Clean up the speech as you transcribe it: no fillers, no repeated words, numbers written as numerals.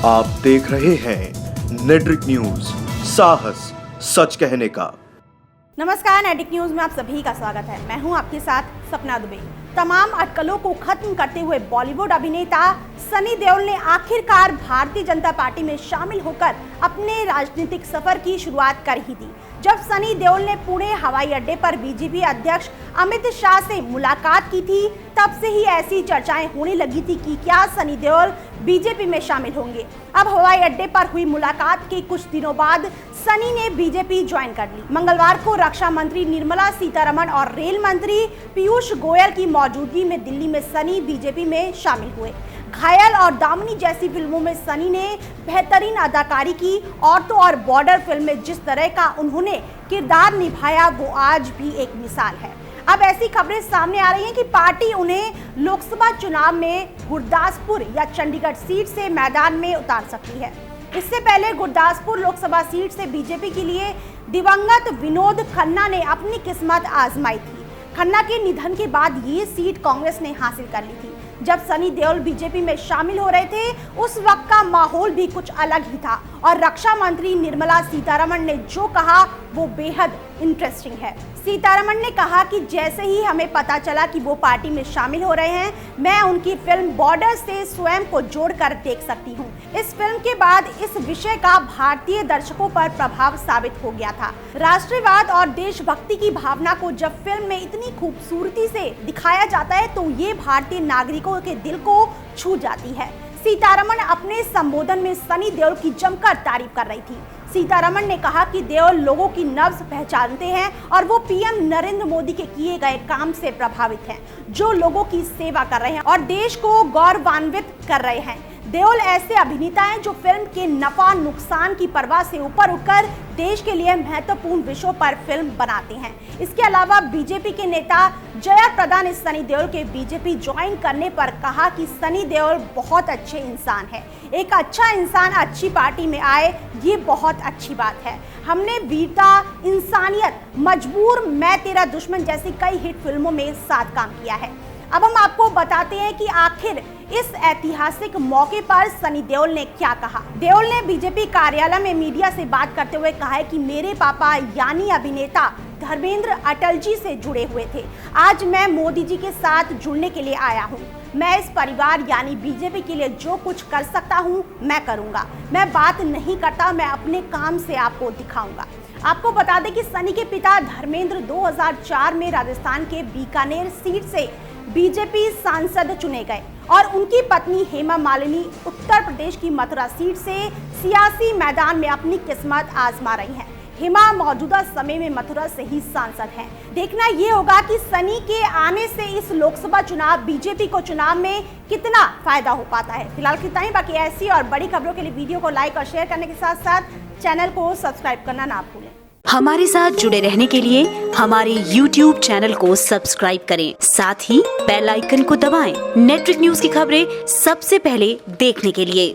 आप देख रहे हैं नेट्रिक न्यूज, साहस सच कहने का। नमस्कार, नेट्रिक न्यूज में आप सभी का स्वागत है। मैं हूं आपके साथ सपना दुबे। तमाम अटकलों को खत्म करते हुए बॉलीवुड अभिनेता सनी देओल ने आखिरकार भारतीय जनता पार्टी में शामिल होकर अपने राजनीतिक सफर की शुरुआत कर ही दी। जब सनी देओल ने पुणे हवाई अड्डे पर बीजेपी अध्यक्ष अमित शाह से मुलाकात की थी, तब से ही ऐसी चर्चाएं होने लगी थी कि क्या सनी देओल बीजेपी में शामिल होंगे। अब हवाई अड्डे पर हुई मुलाकात के कुछ दिनों बाद सनी ने बीजेपी ज्वाइन कर ली। मंगलवार को रक्षा मंत्री निर्मला सीतारमण और रेल मंत्री पीयूष गोयल की मौजूदगी में दिल्ली में सनी बीजेपी में शामिल हुए। घायल और दामिनी जैसी फिल्मों में सनी ने बेहतरीन अदाकारी की और तो और बॉर्डर फिल्म में जिस तरह का उन्होंने किरदार निभाया वो आज भी एक मिसाल है। अब ऐसी खबरें सामने आ रही हैं कि पार्टी उन्हें लोकसभा चुनाव में गुरदासपुर या चंडीगढ़ सीट से मैदान में उतार सकती है। इससे पहले गुरदासपुर लोकसभा सीट से बीजेपी के लिए दिवंगत विनोद खन्ना ने अपनी किस्मत आजमाई थी। खन्ना के निधन के बाद ये सीट कांग्रेस ने हासिल कर ली थी। जब सनी देओल बीजेपी में शामिल हो रहे थे, उस वक्त का माहौल भी कुछ अलग ही था और रक्षा मंत्री निर्मला सीतारमण ने जो कहा वो बेहद इंटरेस्टिंग है। सीतारमण ने कहा कि जैसे ही हमें पता चला कि वो पार्टी में शामिल हो रहे हैं, मैं उनकी फिल्म बॉर्डर से स्वयं को जोड़कर देख सकती हूँ। इस फिल्म के बाद इस विषय का भारतीय दर्शकों पर प्रभाव साबित हो गया था। राष्ट्रवाद और देशभक्ति की भावना को जब फिल्म में इतनी खूबसूरती से दिखाया जाता है तो ये भारतीय नागरिकों के दिल को छू जाती है। सीतारमण अपने संबोधन में सनी देओल की जमकर तारीफ कर रही थी। सीतारमण ने कहा कि देओल लोगों की नब्ज पहचानते हैं और वो पीएम नरेंद्र मोदी के किए गए काम से प्रभावित हैं, जो लोगों की सेवा कर रहे हैं और देश को गौरवान्वित कर रहे हैं। देओल ऐसे अभिनेता हैं जो फिल्म के नफा नुकसान की परवाह से ऊपर उठकर देश के लिए महत्वपूर्ण विषयों पर फिल्म बनाते हैं। इसके अलावा बीजेपी के नेता जयाप्रदा ने सनी देओल के बीजेपी ज्वाइन करने पर कहा कि सनी देओल बहुत अच्छे इंसान है। एक अच्छा इंसान अच्छी पार्टी में आए, ये बहुत अच्छी बात है। हमने वीरता, इंसानियत, मजबूर, मैं तेरा दुश्मन जैसी कई हिट फिल्मों में साथ काम किया है। अब हम आपको बताते हैं कि आखिर इस ऐतिहासिक मौके पर सनी देओल ने क्या कहा। देओल ने बीजेपी कार्यालय में मीडिया से बात करते हुए कहा है कि मेरे पापा यानी अभिनेता धर्मेंद्र अटल जी से जुड़े हुए थे। आज मैं मोदी जी के साथ जुड़ने के लिए आया हूँ। मैं इस परिवार यानी बीजेपी के लिए जो कुछ कर सकता हूँ मैं करूँगा। मैं बात नहीं करता, मैं अपने काम से आपको दिखाऊंगा। आपको बता दें कि सनी के पिता धर्मेंद्र 2004 में राजस्थान के बीकानेर सीट से बीजेपी सांसद चुने गए और उनकी पत्नी हेमा मालिनी उत्तर प्रदेश की मथुरा सीट से सियासी मैदान में अपनी किस्मत आजमा रही हैं। हेमा मौजूदा समय में मथुरा से ही सांसद हैं। देखना ये होगा कि सनी के आने से इस लोकसभा चुनाव बीजेपी को चुनाव में कितना फायदा हो पाता है। फिलहाल कितना ही, बाकी ऐसी और बड़ी खबरों के लिए वीडियो को लाइक और शेयर करने के साथ साथ चैनल को सब्सक्राइब करना ना भूलें। हमारे साथ जुड़े रहने के लिए हमारे YouTube चैनल को सब्सक्राइब करें, साथ ही बेल आइकन को दबाएं। नेट्रिक न्यूज की खबरें सबसे पहले देखने के लिए।